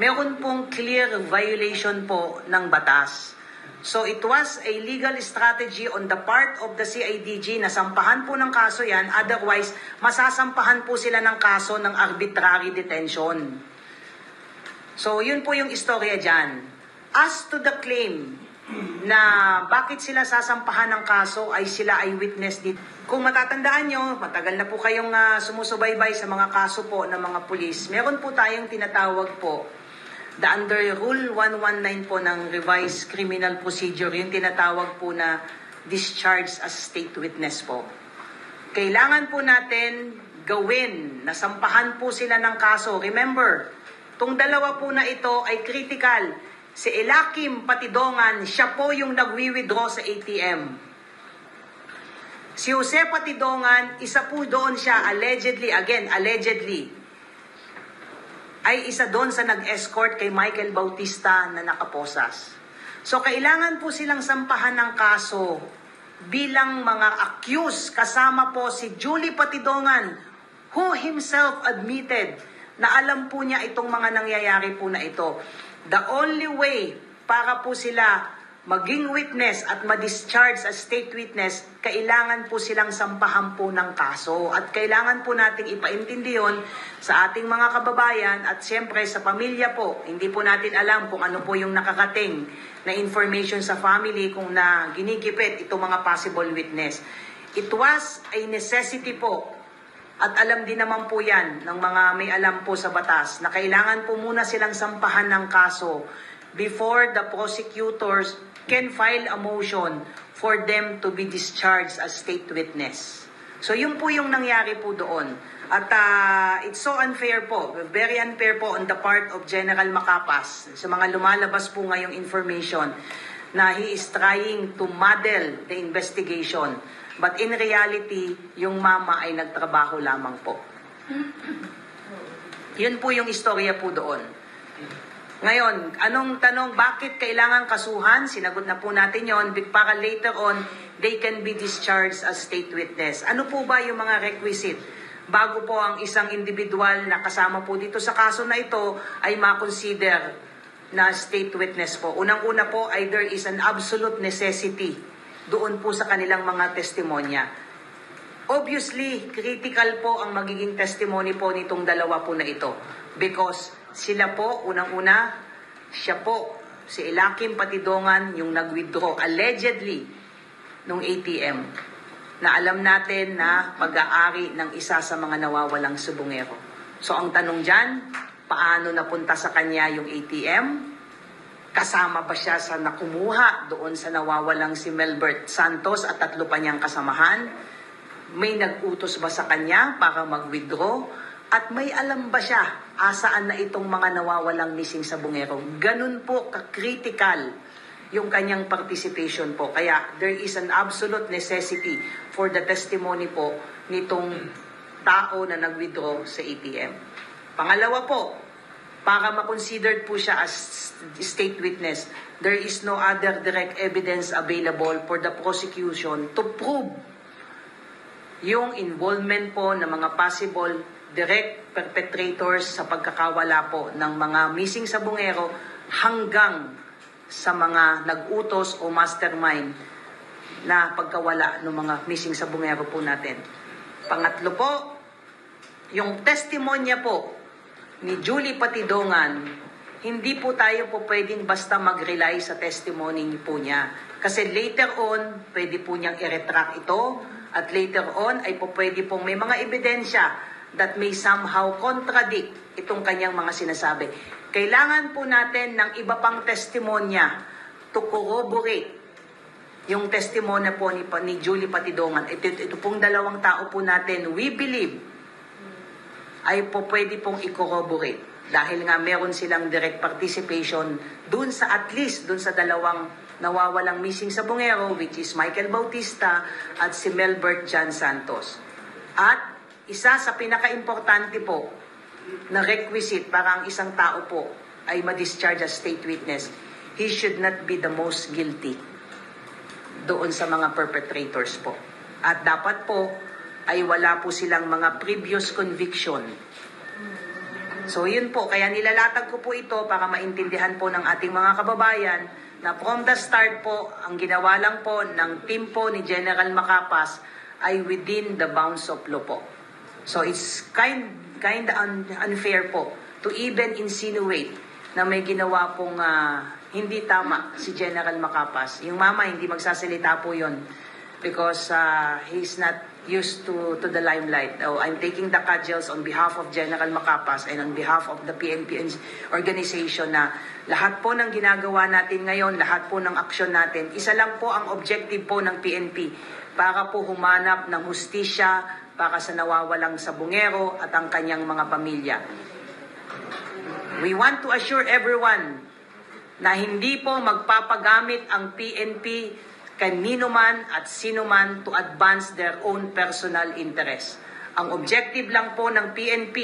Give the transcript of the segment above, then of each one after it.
meron pong clear violation po ng batas. So it was a legal strategy on the part of the CIDG na sampahan po ng kaso yan, otherwise masasampahan po sila ng kaso ng arbitrary detention. So yun po yung istorya dyan. As to the claim na bakit sila sasampahan ng kaso ay sila ay witness dito. Kung matatandaan nyo, matagal na po kayong sumusubaybay sa mga kaso po ng mga pulis, meron po tayong tinatawag po the under Rule 119 po ng Revised Criminal Procedure, yung tinatawag po na discharge as state witness po. Kailangan po natin gawin, nasampahan po sila ng kaso. Remember, tong dalawa po na ito ay critical. Si Elakim Patidongan, siya po yung nagwi-withdraw sa ATM. Si Jose Patidongan, isa po doon siya, allegedly, ay isa doon sa nag-escort kay Michael Bautista na nakaposas. So kailangan po silang sampahan ng kaso bilang mga accused, kasama po si Julie Patidongan, who himself admitted na alam po niya itong mga nangyayari po na ito. The only way para po sila maging witness at ma-discharge as state witness, kailangan po silang sampahan po ng kaso. At kailangan po nating ipaintindi yun sa ating mga kababayan at siyempre sa pamilya po. Hindi po natin alam kung ano po yung nakakating na information sa family kung na ginigipit itong mga possible witness. It was a necessity po. At alam din naman po yan ng mga may alam po sa batas na kailangan po muna silang sampahan ng kaso before the prosecutors can file a motion for them to be discharged as state witness. So yun po yung nangyari po doon. At it's so unfair po, very unfair po on the part of General Macapas sa mga lumalabas po ngayong information na he is trying to muddle the investigation. But in reality, yung mama ay nagtrabaho lamang po. Yun po yung istorya po doon. Ngayon, anong tanong, bakit kailangan kasuhan? Sinagot na po natin yon para later on, they can be discharged as state witness. Ano po ba yung mga requisite? Bago po ang isang individual na kasama po dito sa kaso na ito ay ma-consider na state witness po. Unang-una po ay there is an absolute necessity doon po sa kanilang mga testimonya. Obviously, critical po ang magiging testimony po nitong dalawa po na ito. Because sila po, unang-una, siya po, si Elakim Patidongan, yung nag-withdraw allegedly nung ATM, na alam natin na pag-aari ng isa sa mga nawawalang subungero. So ang tanong dyan, paano napunta sa kanya yung ATM? Kasama ba siya sa nakumuha doon sa nawawalang si Melbert Santos at 3 pa niyang kasamahan? May nag-utos ba sa kanya para mag-withdraw? At may alam ba siya asaan na itong mga nawawalang missing sa bungero? Ganun po ka-critical yung kanyang participation po. Kaya there is an absolute necessity for the testimony po nitong tao na nag-withdraw sa ATM. Pangalawa po, para ma-considered po siya as state witness, there is no other direct evidence available for the prosecution to prove yung involvement po ng mga possible direct perpetrators sa pagkakawala po ng mga missing sa bungero hanggang sa mga nag-utos o mastermind na pagkawala ng mga missing sa bungero po natin. Pangatlo po, yung testimonya po ni Julie Patidongan, hindi po tayo po pwedeng basta mag-rely sa testimony po niya. Kasi later on, pwede po niyang i-retract ito at later on ay po pwede pong may mga ebidensya that may somehow contradict itong kanyang mga sinasabi. Kailangan po natin ng iba pang testimonya to corroborate yung testimonya po ni Julie Patidongan. Ito pong dalawang tao po natin, we believe, ay po pwede pong i-corroborate. Dahil nga meron silang direct participation dun sa at least dun sa dalawang nawawalang missing sa bungero, which is Michael Bautista at si Melbert John Santos. At isa sa pinaka-importante po na requisite para ang isang tao po ay ma-discharge as state witness, he should not be the most guilty doon sa mga perpetrators po. At dapat po ay wala po silang mga previous conviction So yun po, kaya nilalatag ko po ito para maintindihan po ng ating mga kababayan na from the start po, ang ginawa lang po ng team po ni General Macapas ay within the bounds of law po. So it's kind unfair po to even insinuate na may ginawa pong hindi tama si General Macapas. Yung mama hindi magsasalita po yun because he's not used to the limelight. Oh, I'm taking the cudgels on behalf of General Macapas and on behalf of the PNP organization na lahat po ng ginagawa natin ngayon, lahat po ng aksyon natin, isa lang po ang objective po ng PNP para po humanap ng hustisya para sa nawawalang sabungero at ang kanyang mga pamilya. We want to assure everyone na hindi po magpapagamit ang PNP kanino man at sino man to advance their own personal interest. Ang objective lang po ng PNP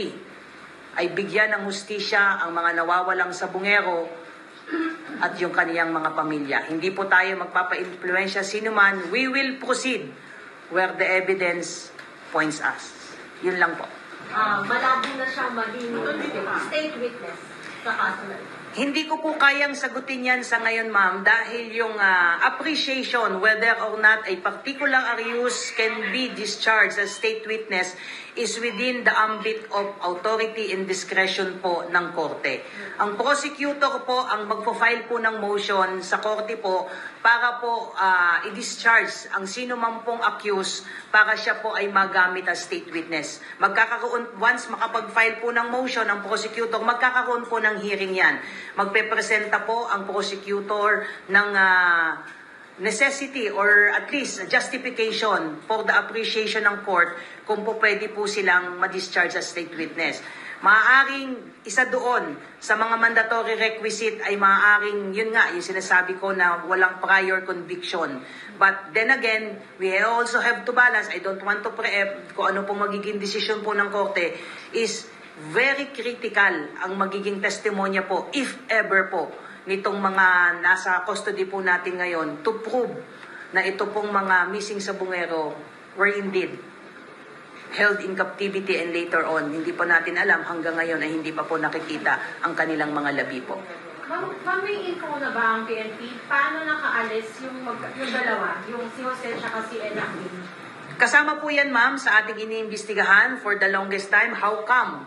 ay bigyan ng hustisya ang mga nawawalang sabungero at yung kaniyang mga pamilya. Hindi po tayo magpapa-influensya sino man. We will proceed where the evidence points us. Yun lang po. Malabo na siyang maging state witness sa kaso na ito. Hindi ko po kayang sagutin yan sa ngayon, ma'am, dahil yung appreciation whether or not a particular accused can be discharged as state witness is within the ambit of authority and discretion po ng korte. Ang prosecutor po ang magpo-file po ng motion sa korte po para po i-discharge ang sino man pong accused para siya po ay magamit as state witness. Once makapag-file po ng motion ang prosecutor, magkakaroon po ng hearing yan. Magpe-presenta po ang prosecutor ng necessity or at least justification for the appreciation ng court kung po pwede po silang ma-discharge as state witness. Maaaring isa doon sa mga mandatory requisite ay maaaring, yun nga, yung sinasabi ko na walang prior conviction. But then again, we also have to balance, I don't want to preempt kung ano pong magiging desisyon po ng korte, is very critical ang magiging testimonya po, if ever po, nitong mga nasa custody po natin ngayon to prove na ito pong mga missing sabungero were indeed held in captivity and later on, hindi pa natin alam hanggang ngayon ay hindi pa po nakikita ang kanilang mga labi po. Ma'am, may info na ba ang PNP? Paano nakaalis yung dalawa? Yung si Jose at si Elaine? Kasama po yan, ma'am, sa ating iniimbestigahan for the longest time. How come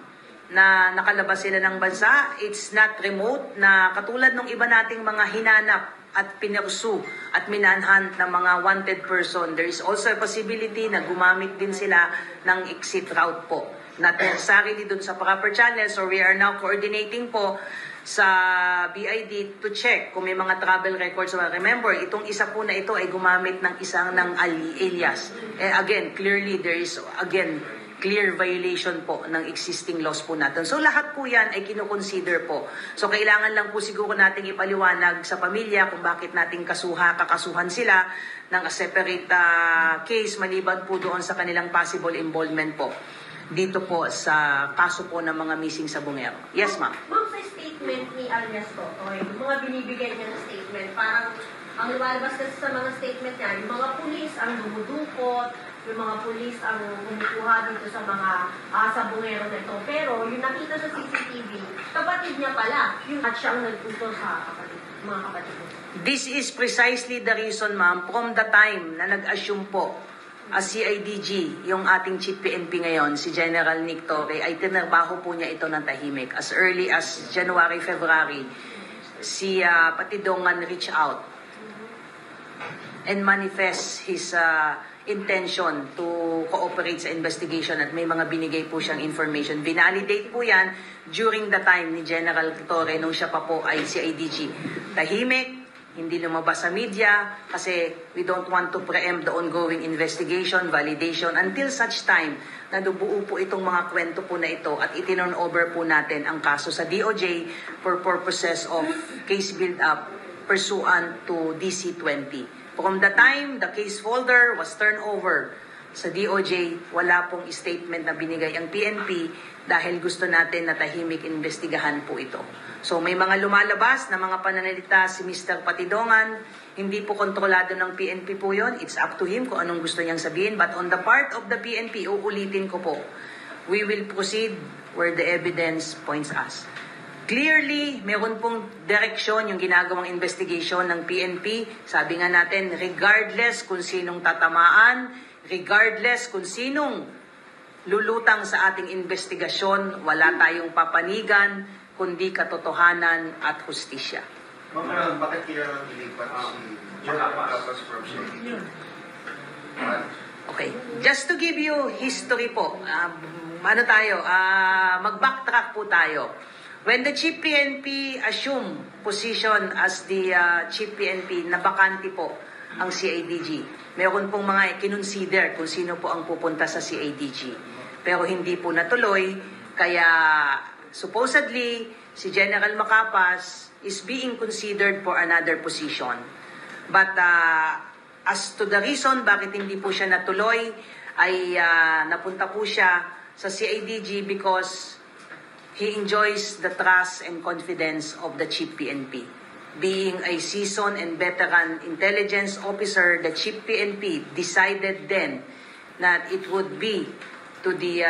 na nakalabas sila ng bansa? It's not remote na katulad ng iba nating mga hinanap at pinursu at minanhunt ng mga wanted person. There is also a possibility na gumamit din sila ng exit route po. Not necessarily dun sa proper channel. So we are now coordinating po sa BID to check kung may mga travel records. Remember, itong isa po na ito ay gumamit ng isang ng alias. Again, clearly there is clear violation po ng existing laws po natin. So lahat po yan ay kinoconsider po. So kailangan lang po siguro nating ipaliwanag sa pamilya kung bakit nating kakasuhan sila ng a separate case maliban po doon sa kanilang possible involvement po dito po sa kaso po ng mga missing sabungero. Yes, ma'am. Ma'am, sa statement ni alias Totoy, yung mga binibigay niya na statement, parang ang lumalabas kasi sa mga statement niya, yung mga pulis ang dumudukot, yung mga pulis ang kumukuha dito sa mga sabungero na ito. Pero yung nakita sa CCTV, kapatid niya pala, yung at siyang nagtuto sa mga kapatid niya. This is precisely the reason, ma'am, from the time na nag-assume po as CIDG, yung ating Chief PNP ngayon, si General Nick Torre, ay tinarbaho po niya ito ng tahimik. As early as January, February, si Patidongan reach out and manifest his intention to cooperate sa investigation at may mga binigay po siyang information. Vinalidate po yan during the time ni General Torre nung siya pa po ay CIDG. Tahimik, hindi lumabas sa media kasi we don't want to preempt the ongoing investigation, validation until such time na dubuo po itong mga kwento po na ito at itinon over po natin ang kaso sa DOJ for purposes of case build-up pursuant to DC-20. From the time the case folder was turned over sa DOJ, wala pong statement na binigay ang PNP dahil gusto natin na tahimik investigahan po ito. So may mga lumalabas na mga pananalita si Mr. Patidongan, hindi po kontrolado ng PNP po yon. It's up to him kung anong gusto niyang sabihin. But on the part of the PNP, uulitin ko po, we will proceed where the evidence points us. Clearly, meron pong direksyon yung ginagawang investigation ng PNP. Sabi nga natin, regardless kung sinong tatamaan, regardless kung sinong lulutang sa ating investigasyon, wala tayong papanigan, kundi katotohanan at hustisya. Ma'am, bakit kaya ilipat si General Capas from CIDG? Okay, just to give you history po, mag-backtrack po tayo. When the Chief PNP assumed position as the Chief PNP, nabakante po ang CIDG. Meron pong mga kinonsider kung sino po ang pupunta sa CIDG. Pero hindi po natuloy, kaya supposedly si General Macapas is being considered for another position. But as to the reason bakit hindi po siya natuloy, ay napunta po siya sa CIDG because he enjoys the trust and confidence of the Chief PNP. Being a seasoned and veteran intelligence officer, the Chief PNP decided then that it would be to the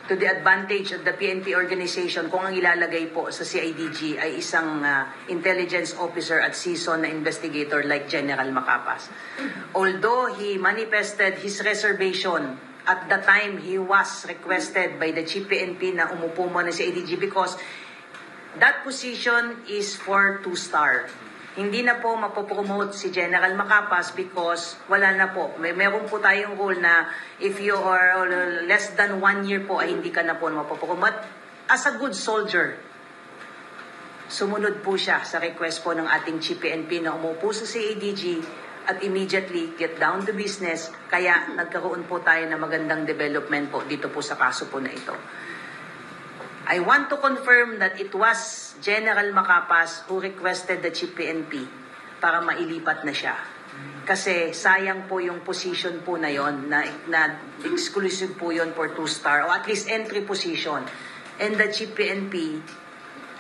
advantage of the PNP organization kung ang ilalagay po sa CIDG ay isang intelligence officer at seasoned na investigator like General Macapas. Although he manifested his reservation at the time he was requested by the Chief PNP na umupo mo na si CIDG because that position is for 2-star. Hindi na po mapopromote si General Macapas because wala na po. Meron po tayong rule na if you are less than 1 year po ay hindi ka na po mapopromote. As a good soldier, sumunod po siya sa request po ng ating Chief PNP na umupo sa CIDG at immediately get down to business. Kaya nagkaroon po tayo ng magandang development po dito po sa kaso po na ito. I want to confirm that it was General Macapas who requested the Chief PNP para mailipat na siya. Kasi sayang po yung position po na yon na exclusive po yon for 2-star or at least entry position. And the Chief PNP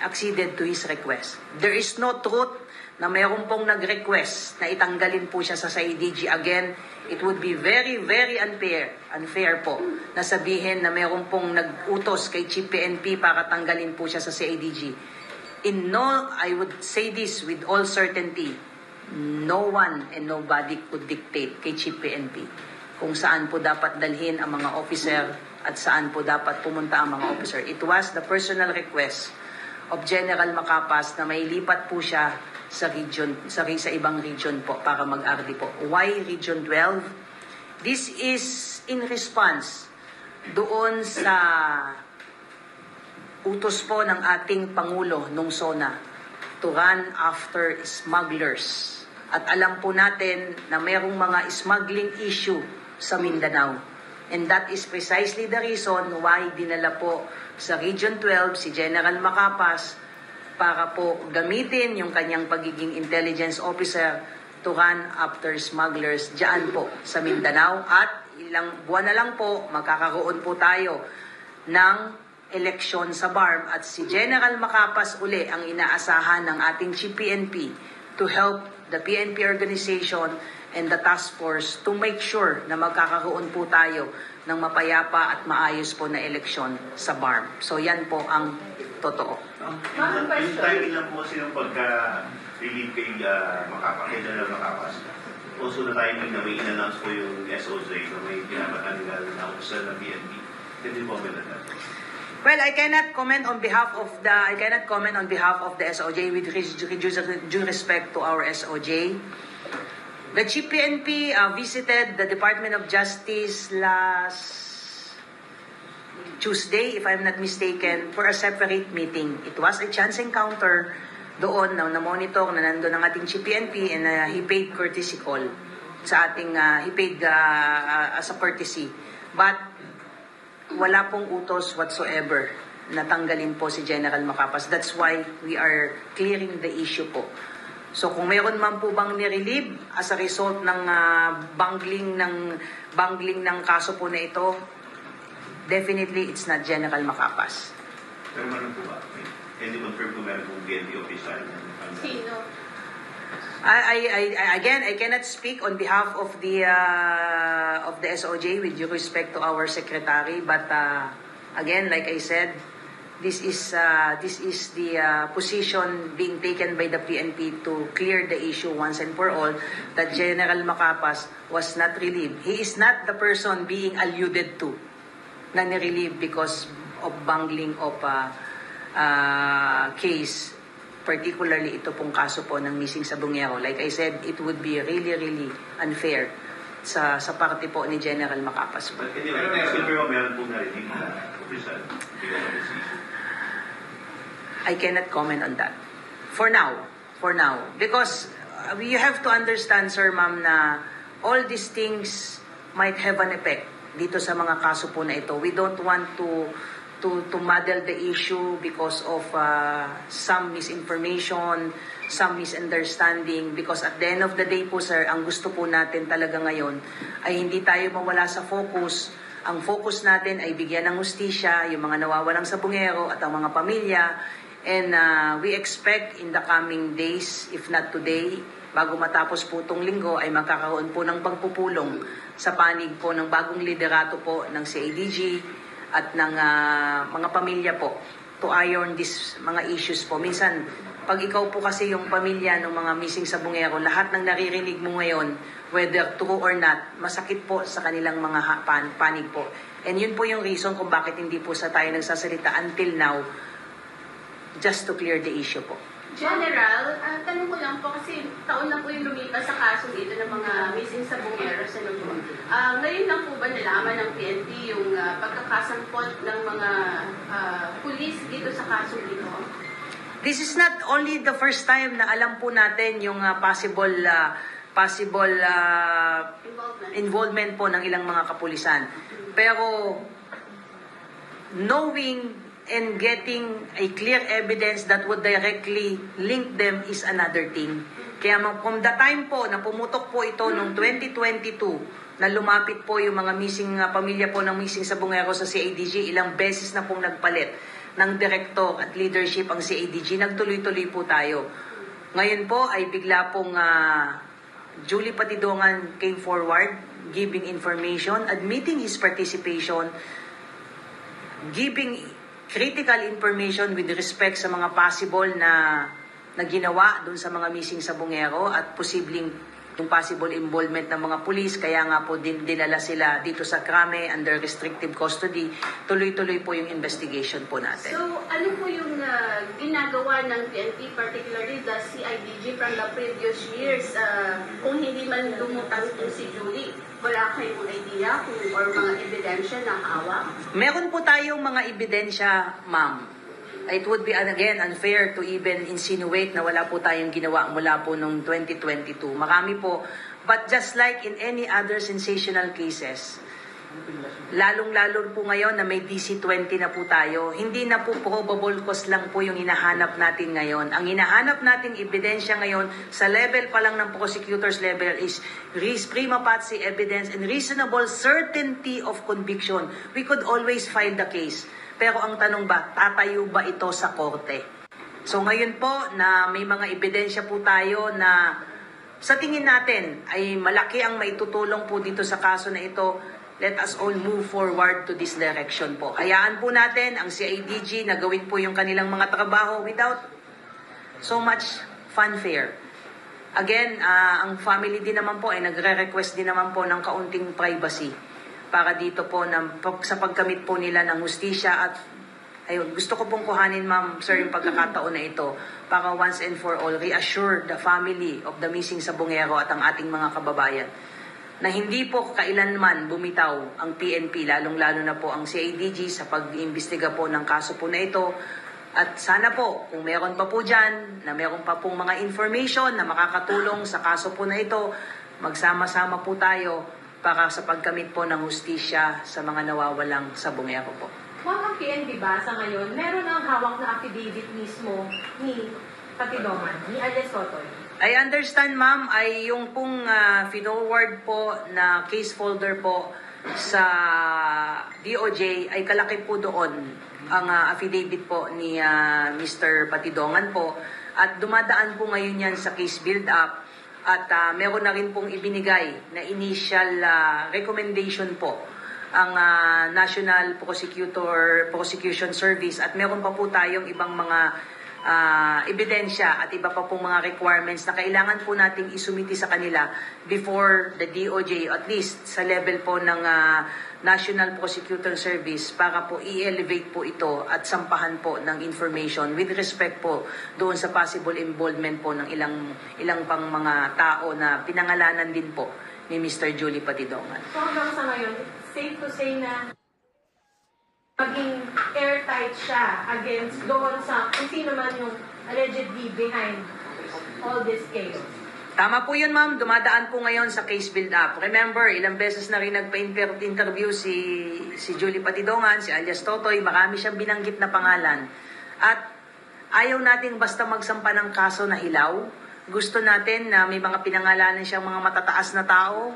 acceded to his request. There is no truth na mayroon pong nag-request na itanggalin po siya sa CIDG. Again, it would be very, very unfair po na sabihin na mayroon pong nag-utos kay Chief PNP para tanggalin po siya sa CIDG. I would say this with all certainty, no one and nobody could dictate kay Chief PNP kung saan po dapat dalhin ang mga officer at saan po dapat pumunta ang mga officer. It was the personal request of General Macapas na may lipat po siya sa region, sa ibang region po para mag-RD po. Why Region 12? This is in response doon sa utos po ng ating Pangulo nung SONA to run after smugglers. At alam po natin na mayroong mga smuggling issue sa Mindanao. And that is precisely the reason why dinala po sa Region 12 si General Macapas para po gamitin yung kanyang pagiging intelligence officer to run after smugglers dyan po sa Mindanao. At ilang buwan na lang po, magkakaroon po tayo ng eleksyon sa BARM at si General Macapas uli ang inaasahan ng ating Chief PNP to help the PNP organization and the task force to make sure na magkakaroon po tayo ng mapayapa at maayos po na eleksyon sa BARM. So yan po ang totoo. Ma'am, Yung timing lang po kasi yung pagka-relieve kay General Macapas. Also na timing na may in-announce po yung SOJ na may pinapatanggal na officer ng PNP. Hindi po may natin. Well, I cannot comment on behalf of the SOJ with due respect to our SOJ. The Chief PNP visited the Department of Justice last Tuesday, if I'm not mistaken, for a separate meeting. It was a chance encounter doon na monitor na nandun ang ating Chief PNP and he paid courtesy call sa ating, he paid as a courtesy. But wala pong utos whatsoever na tanggalin po si General Macapas. That's why we are clearing the issue po. So kung mayroon man po bang nirelieve as a result ng bungling ng kaso po na ito, definitely it's not General Macapas. Pero meron po ba? Can you confirm kung meron pong PNP official? Sino? Again, I cannot speak on behalf of the SOJ with due respect to our secretary, but again, like I said, this is the position being taken by the PNP to clear the issue once and for all that General Macapas was not relieved. He is not the person being alluded to na nirelieve because of bungling of case, particularly ito pong kaso po ng missing Sabungero. Like I said, it would be really unfair sa parte po ni General Macapas. But anyway, pero meron pong narinig na official because of this issue. I cannot comment on that. For now. Because you have to understand, sir, ma'am, na all these things might have an effect dito sa mga kaso po na ito. We don't want to muddle the issue because of some misinformation, some misunderstanding. Because at the end of the day po, sir, ang gusto po natin talaga ngayon ay hindi tayo mawala sa focus. Ang focus natin ay bigyan ng hustisya yung mga nawawalang sabungero at ang mga pamilya. And we expect in the coming days, if not today, bago matapos po itong linggo, ay magkakaroon po ng pagpupulong sa panig po ng bagong liderato po ng CIDG at ng mga pamilya po to iron these mga issues po. Minsan, pag ikaw po kasi yung pamilya ng mga missing sabungero, lahat ng naririnig mo ngayon, whether true or not, masakit po sa kanilang mga panig po. And yun po yung reason kung bakit hindi po sa tayo nagsasalita until now, just to clear the issue po. General, tanong ko lang po kasi taon na po yung lumipas sa kaso dito ng mga missing sabungeros. Ngayon lang po ba nalaman ng PNP yung pagkakasampot ng mga pulis dito sa kaso dito? This is not only the first time na alam po natin yung possible involvement po ng ilang mga kapulisan. Pero knowing and getting a clear evidence that would directly link them is another thing. Kaya from the time po na pumutok po ito noong 2022 na lumapit po yung mga missing pamilya po ng missing sabungero sa CIDG, ilang beses na pong nagpalit ng direktor at leadership ang CIDG, nagtuloy-tuloy po tayo. Ngayon po ay bigla pong Julie Patidongan came forward, giving information, admitting his participation, giving critical information with respect sa mga possible na ginawa doon sa mga missing sabungero at posibleng yung possible involvement ng mga pulis. Kaya nga po dinala sila dito sa Krame under restrictive custody. Tuloy-tuloy po yung investigation po natin. So, ano po yung ginagawa ng PNP, particularly the CIDG from the previous years, kung hindi man lumutang ito si Julie? Wala kayong idea or mga ebidensya na hawak? Meron po tayong mga ebidensya, ma'am. It would be, again, unfair to even insinuate na wala po tayong ginawa mula po noong 2022. Marami po. But just like in any other sensational cases, lalong-lalo po ngayon na may DC-20 na po tayo, hindi na po probable cause lang po yung hinahanap natin ngayon. Ang hinahanap nating ebidensya ngayon sa level pa lang ng prosecutor's level is prima facie evidence and reasonable certainty of conviction. We could always file the case. Pero ang tanong ba, tatayo ba ito sa korte? So ngayon po na may mga ebidensya po tayo na sa tingin natin ay malaki ang maitutulong po dito sa kaso na ito, let us all move forward to this direction po. Hayaan po natin ang CIDG na gawin po yung kanilang mga trabaho without so much fanfare. Again, ang family din naman po ay nagre-request din naman po ng kaunting privacy para dito po sa pagkamit po nila ng hustisya at ayun, gusto ko pong kuhanin, ma'am, sir, yung pagkakataon na ito para once and for all reassure the family of the missing sabungero at ang ating mga kababayan na hindi po kailanman bumitaw ang PNP, lalong-lalo na po ang CIDG sa pag-iimbestiga po ng kaso po na ito. At sana po, kung meron pa po dyan, na meron pa pong mga information na makakatulong sa kaso po na ito, magsama-sama po tayo para sa pagkamit po ng hustisya sa mga nawawalang sabungero po. Ma'am, ang PNP ba sa ngayon, meron ang hawak na affidavit mismo ni Patidongan, ni Alias Totoy? I understand, ma'am, ay yung pong forward po na case folder po sa DOJ ay kalaki po doon ang affidavit po ni Mr. Patidongan po At dumadaan po ngayon yan sa case build-up at meron na rin pong ibinigay na initial recommendation po ang National Prosecution Service at meron pa po tayong ibang mga ebidensya at iba pa pong mga requirements na kailangan po nating isumiti sa kanila before the DOJ, at least sa level po ng National Prosecutor Service, para po i-elevate po ito at sampahan po ng information with respect po doon sa possible involvement po ng ilang pang mga tao na pinangalanan din po ni Mr. Julie Patidongan. So hanggang sa ngayon, safe to say na maging airtight siya against doon sa kung sino man yung allegedly behind all this chaos. Tama po yun, ma'am. Dumadaan po ngayon sa case build-up. Remember, ilang beses na rin nagpa-interview si Julie Patidongan, si alias Totoy. Marami siyang binanggit na pangalan. At ayaw nating basta magsampa ng kaso na hilaw. Gusto natin na may mga pinangalanan siyang mga matataas na tao.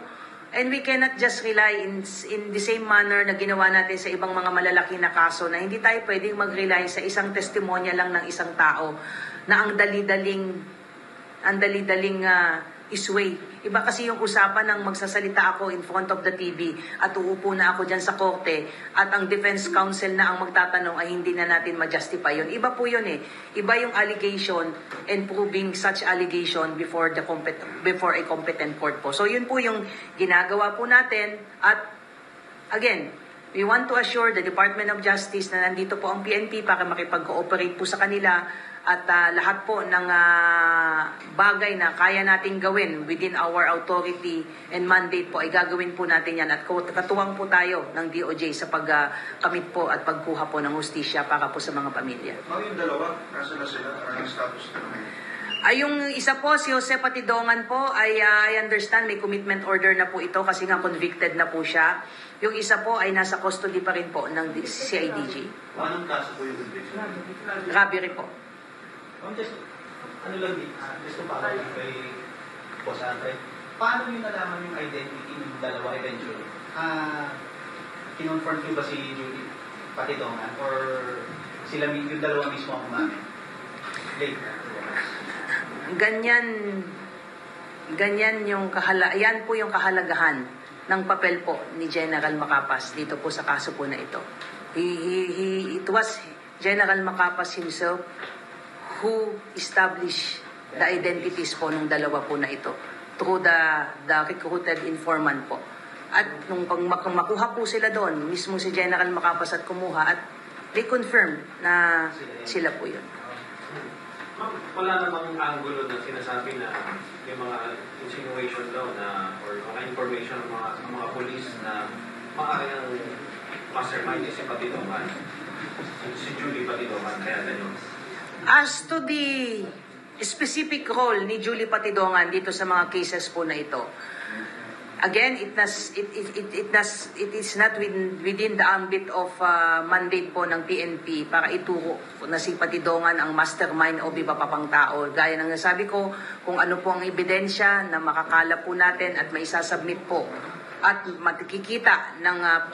And we cannot just rely in the same manner na ginawa natin sa ibang mga malalaki na kaso na hindi tayo pwedeng mag-rely sa isang testimonya lang ng isang tao na ang dali-daling isway. Iba kasi yung usapan ng magsasalita ako in front of the TV at uupo na ako dyan sa korte at ang defense counsel na ang magtatanong ay hindi na natin ma-justify yun. Iba po yun eh. Iba yung allegation and proving such allegation before a competent court po. So yun po yung ginagawa po natin at again, we want to assure the Department of Justice na nandito po ang PNP para makipag-cooperate po sa kanila at lahat po ng bagay na kaya nating gawin within our authority and mandate po ay gagawin po natin yan at katuwang po tayo ng DOJ sa pagkamit po at pagkuha po ng hustisya para po sa mga pamilya. Yung dalawa, nasa na sila? Anong status na naman? Yung isa po, si Jose Patidongan po, ay I understand may commitment order na po ito kasi nga convicted na po siya. Yung isa po ay nasa custody pa rin po ng CIDG. Anong kaso po yung conviction? Robbery po. Just, ano lang din, just to follow kay Boss Andre, paano nyo nalaman yung identity ng dalawa eventually? Kinonfirm nyo ba si Julie Patidongan or sila yung dalawa mismo ang umamin? Late. Ganyan yan po yung kahalagahan ng papel po ni General Macapas dito po sa kaso po na ito. It was General Macapas himself who established the identities po ng dalawa po na ito through the recruited informant po. At nung makuha po sila doon, mismo si General Macapas at kumuha at they confirmed na sila po yun. Ma'am, wala namang angulo na sinasabi na may mga insinuation daw na or mga information ng mga police na maaaring mastermind si Patidongan, si Julie Patidongan, kaya ganyan. As to the specific role ni Julie Patidongan dito sa mga cases po na ito, again, it is not within the ambit of mandate po ng PNP para ituro na si Patidongan ang mastermind o iba pa pang tao. Gaya ng nasabi ko, kung ano po ang ebidensya na makakala po natin at maisasubmit po at makikita ng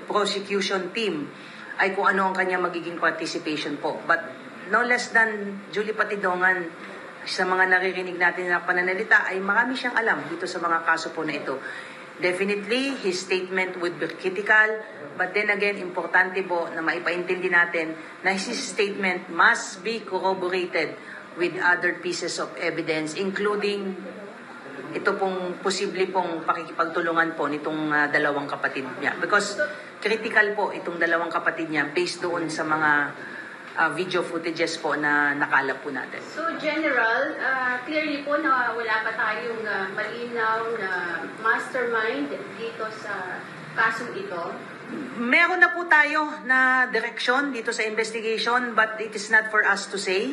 prosecution team ay kung ano ang kanya magiging participation po. But no less than Julie Patidongan, sa mga naririnig natin na pananalita, ay marami siyang alam dito sa mga kaso po na ito. Definitely, his statement would be critical, but then again, importante po na maipaintindi natin na his statement must be corroborated with other pieces of evidence, including ito pong posible pong pakikipagtulungan po nitong dalawang kapatid niya. Because critical po itong dalawang kapatid niya based doon sa mga video footages po na nakalap po natin. So, General, clearly po na wala pa tayong malinaw na mastermind dito sa kasong ito. Meron na po tayo na direksyon dito sa investigation, but it is not for us to say.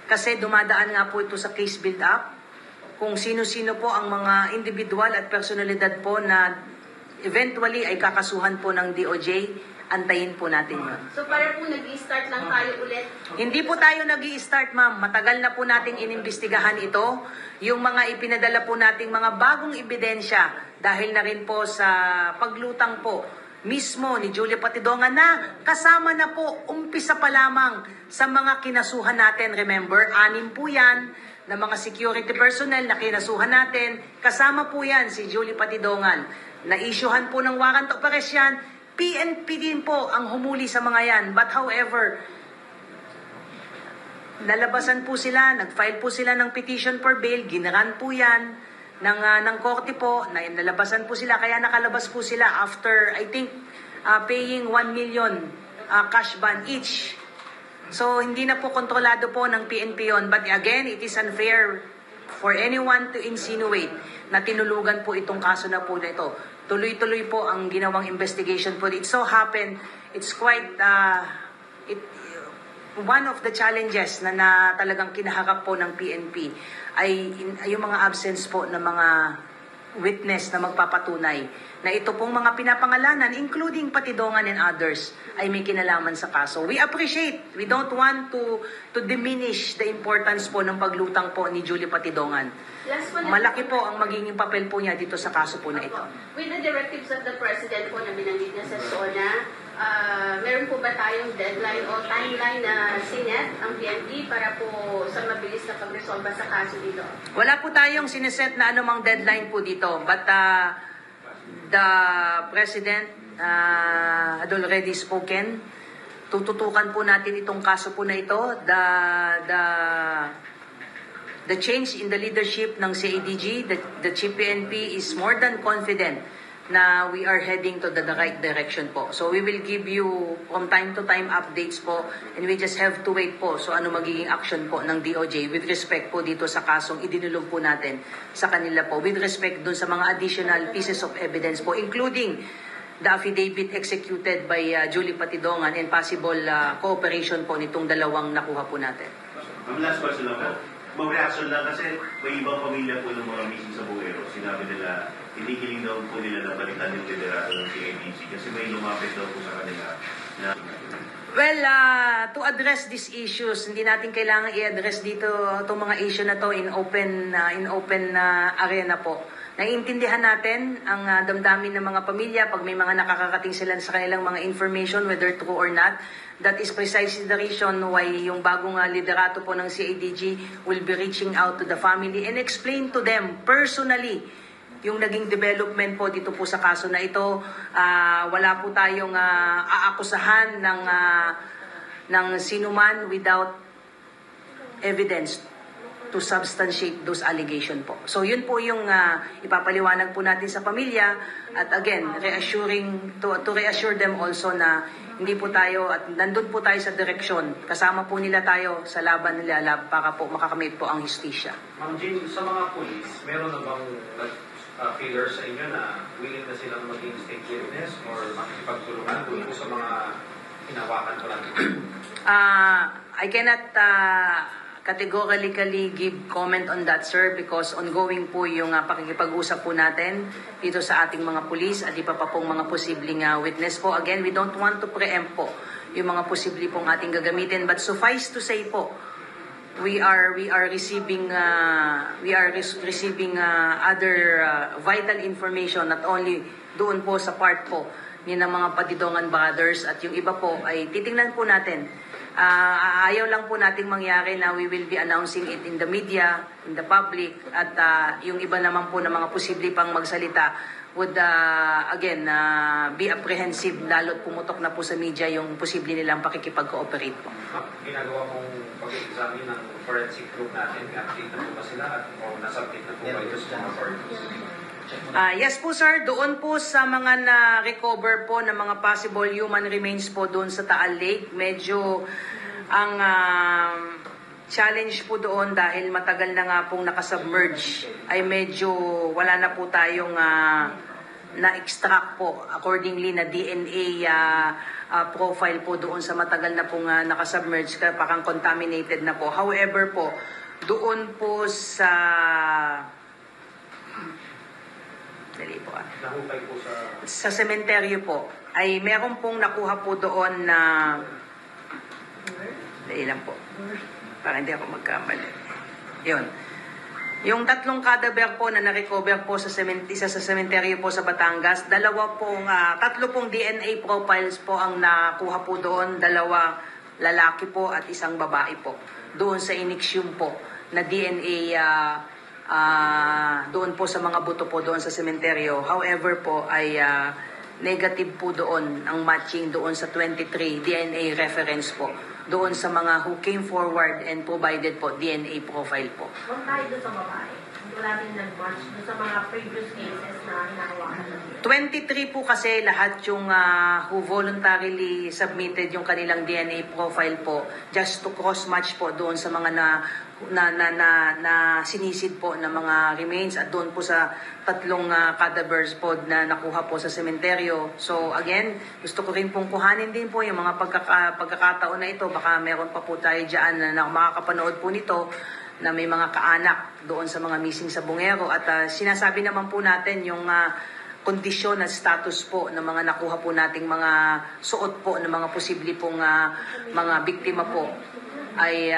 Kasi dumadaan nga po ito sa case build-up. Kung sino-sino po ang mga individual at personalidad po na eventually ay kakasuhan po ng DOJ, antayin po natin yun. So, para po nag-i-start lang tayo ulit? Hindi po tayo nag-i-start, ma'am. Matagal na po nating inimbestigahan ito. Yung mga ipinadala po nating mga bagong ebidensya dahil na rin po sa paglutang po mismo ni Julia Patidongan na kasama na po, umpisa pa lamang sa mga kinasuhan natin. Remember, 6 po yan na mga security personnel na kinasuhan natin. Kasama po yan si Julia Patidongan. Na-issuehan po ng warrant of arrest yan. PNP din po ang humuli sa mga yan. But however, nalabasan po sila, nag-file po sila ng petition for bail, ginaran po yan ng korte po, nalabasan po sila, kaya nakalabas po sila after, I think, paying 1 million cash ban each. So, hindi na po kontrolado po ng PNP yun. But again, it is unfair for anyone to insinuate na tinulugan po itong kaso na po na ito. Tuloy-tuloy po ang ginawang investigation po. It so happened, it's quite, one of the challenges na talagang kinaharap po ng PNP ay yung mga absence po ng mga witness na magpapatunay na ito pong mga pinapangalanan, including Patidongan and others, ay may kinalaman sa kaso. We appreciate, we don't want to diminish the importance po ng paglutang po ni Julie Patidongan. Last one, Malaki po ang magiging papel po niya dito sa kaso po na ito. with the directives of the President po na binanggit niya sa SONA, meron po ba tayong deadline o timeline na sinet ang PNP para po sa mabilis na pagresolba sa kaso dito? Wala po tayong sineset na anumang deadline po dito. But the President had already spoken. Tututukan po natin itong kaso po na ito. The change in the leadership ng CADG, the Chief PNP is more than confident na we are heading to the right direction po. So we will give you from time to time updates po, and we just have to wait po so ano magiging action po ng DOJ with respect po dito sa kasong idinulog po natin sa kanila po, with respect dun sa mga additional pieces of evidence po, including the affidavit executed by Julie Patidongan and possible cooperation po nitong dalawang nakuha po natin. Ang last question lang po. Mag-reaction lang kasi may ibang pamilya po ng mga missing sa Buero. Sinabi nila, hinihiling daw po nila na balikan yung liderato ng CIDG kasi may lumapit daw po sa kanila na... Well, to address these issues, hindi natin kailangan i-address dito itong mga issue na to in open arena po. Naiintindihan natin ang damdamin ng mga pamilya pag may mga nakakarating sila sa kanilang mga information, whether true or not. That is precisely the reason why yung bagong liderato po ng CIDG will be reaching out to the family and explain to them personally yung naging development po dito po sa kaso na ito. Wala po tayong aakusahan ng sinuman without evidence to substantiate those allegations po. So yun po yung ipapaliwanag po natin sa pamilya, at again, to reassure them also na hindi po tayo, at nandun po tayo sa direksyon, kasama po nila tayo sa laban nila para po makakamit po ang justisya. Ma'am Jean, sa mga pulis, meron na bang figure sa inyo na willing na silang maging state witness or makikipagtulungan doon sa mga hinawakan ko lang? I cannot categorically give comment on that, sir, because ongoing po yung pakikipag-usap po natin dito sa ating mga pulis at iba pa pong mga posibleng witness po. Again, we don't want to preempt po yung mga posible pong ating gagamitin, but suffice to say po, we are receiving other vital information, not only doon po sa part po ni ng mga Patidongan brothers, at yung iba po ay titingnan po natin. Ayaw lang po nating mangyari na we will be announcing it in the media, in the public, at yung iba naman po na mga posible pang magsalita would again be apprehensive, lalo't pumutok na po sa media yung posible nilang pakikipag-cooperate po. Ginagawa mong pag-examine ng forensic group natin, update na po ba sila at o nasubmit na po ba ito sa mga parties? Yes po, sir, doon po sa mga na-recover po ng mga possible human remains po doon sa Taal Lake, medyo ang challenge po doon dahil matagal na nga pong nakasubmerge ay medyo wala na po tayong na-extract po accordingly na DNA profile po doon sa matagal na pong nakasubmerge, parang contaminated na po. However po, doon po sa Nahukay po sa sementeryo po ay meron pong nakuha po doon na dali lang po para hindi ako magkamali. Yun. Yung 3 cadaver po na na-recover po isa sa sementeryo po sa Batangas, 3 pong DNA profiles po ang nakuha po doon, 2 lalaki po at 1 babae po. Doon sa inixium po na DNA doon po sa mga buto po doon sa sementeryo. However po ay negative po doon ang matching doon sa 23 DNA reference po. Doon sa mga who came forward and provided po DNA profile po. Huwag tayo doon sa babae. Wala din nag-match doon sa mga previous cases na hinahawakan natin. 23 po kasi lahat yung who voluntarily submitted yung kanilang DNA profile po just to cross-match po doon sa mga na sinisid po na mga remains at doon po sa 3 cadavers po na nakuha po sa sementeryo. So again, gusto ko rin pong kuhanin din po yung mga pagkakataon na ito. Baka meron pa po tayo dyan na makakapanood po nito na may mga kaanak doon sa mga missing sa Bungero. At sinasabi naman po natin yung kondisyon at status po ng mga nakuha po nating mga suot po ng mga posible pong mga biktima po ay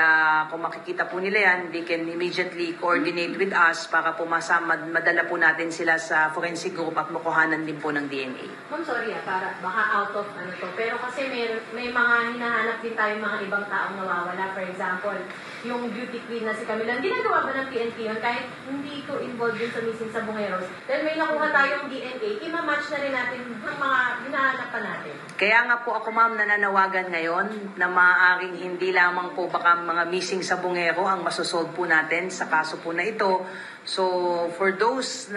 kung makikita po nila yan, they can immediately coordinate with us para po madala po natin sila sa forensic group at makuhanan din po ng DNA. Ma'am, sorry para baka out of ano to. Pero kasi may mga hinahanap din tayo mga ibang taong nawawala. For example, yung beauty queen na si Camila, ginagawa ba ng PNP yun? Kahit hindi ko involved din sa missing sa Bungeros. Dahil may nakuha tayong DNA, ima-match na rin natin ng mga hinahanap pa natin. Kaya nga po ako ma'am nananawagan ngayon na maaaring hindi lamang po baka mga missing sa Bungero ang masosolve po natin sa kaso po na ito. So for those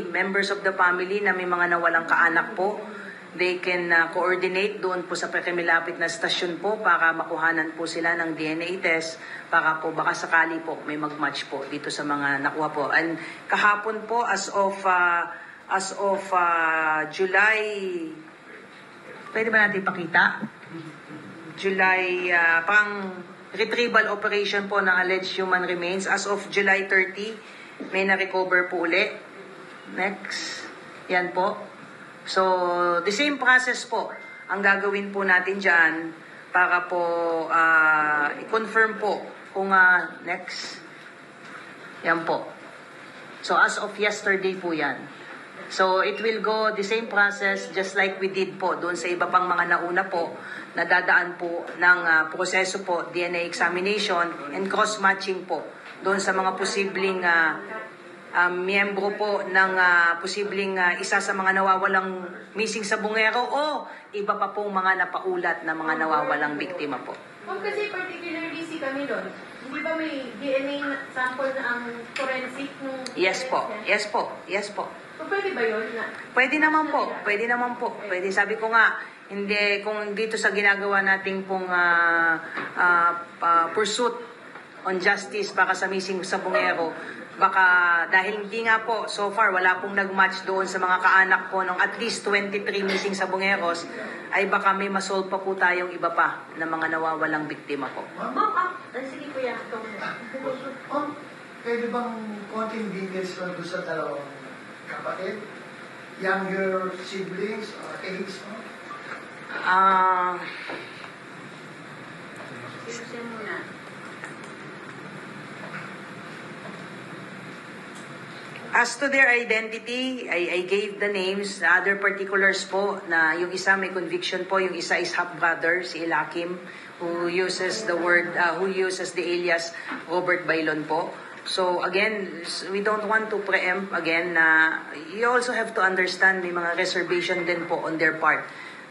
members of the family na may mga nawalang kaanak po, they can coordinate doon po sa pagkamilapit na stasyon po para makuhanan po sila ng DNA test para po baka sakali po may mag-match po dito sa mga nakuha po. And kahapon po as of July, pwede ba natin ipakita? July, pang retrieval operation po ng alleged human remains. As of July 30, may na-recover po uli. Next. Yan po. So, the same process po ang gagawin po natin dyan para po i-confirm po kung next. Yan po. So, as of yesterday po yan. So, it will go the same process just like we did po doon sa iba pang mga nauna po na dadaan po ng proseso po, DNA examination and cross-matching po doon sa mga posibleng miyembro po ng posibleng isa sa mga nawawalang missing sa Bungero o iba pa pong mga napaulat na mga nawawalang biktima po. Ma'am, kasi particularly si Camilon, hindi ba may DNA sample na ang forensic nung... Yes po, yes po, yes po. So, pwede ba yun? Pwede naman po, pwede naman po. Pwede, sabi ko nga, hindi, kung dito sa ginagawa nating pong pursuit on justice baka sa missing sa Bungero, baka dahil hindi nga po so far wala pong nag-match doon sa mga kaanak po ng at least 23 missing sa Bungeros, ay baka may masolve pa po tayong iba pa na mga nawawalang biktima po. Ma'am, sige kuya. Pwede bang konting details doon sa dalawang kapatid? Younger siblings or age? Sino muna? As to their identity, I gave the names, the other particulars po, na yung isa may conviction po, yung isa is half-brother, si Elakim, who uses the alias Robert Bailon po. So again, we don't want to preempt again na you also have to understand may mga reservation din po on their part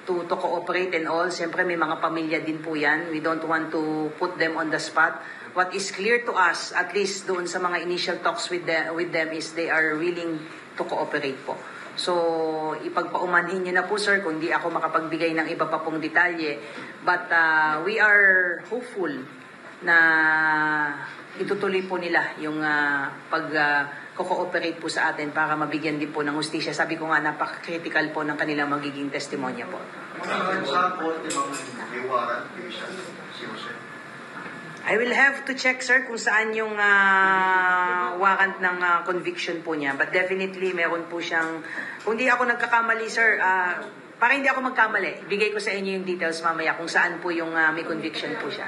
to cooperate and all. Siyempre may mga pamilya din po yan. We don't want to put them on the spot. What is clear to us, at least doon sa mga initial talks with them is they are willing to cooperate po. So, ipagpaumanhin niyo na po sir kung di ako makapagbigay ng iba pa pong detalye. But we are hopeful na itutuloy po nila yung pag-cooperate po sa atin para mabigyan din po ng hustisya. Sabi ko nga, napaka-critical po ng kanilang magiging testimonya po. Saan po yung warrant patient? Sino siya? I will have to check, sir, kung saan yung warrant ng conviction po niya. But definitely, meron po siyang... Kung di ako nagkakamali, sir, para hindi ako magkamali, bigay ko sa inyo yung details mamaya kung saan po yung may conviction po siya.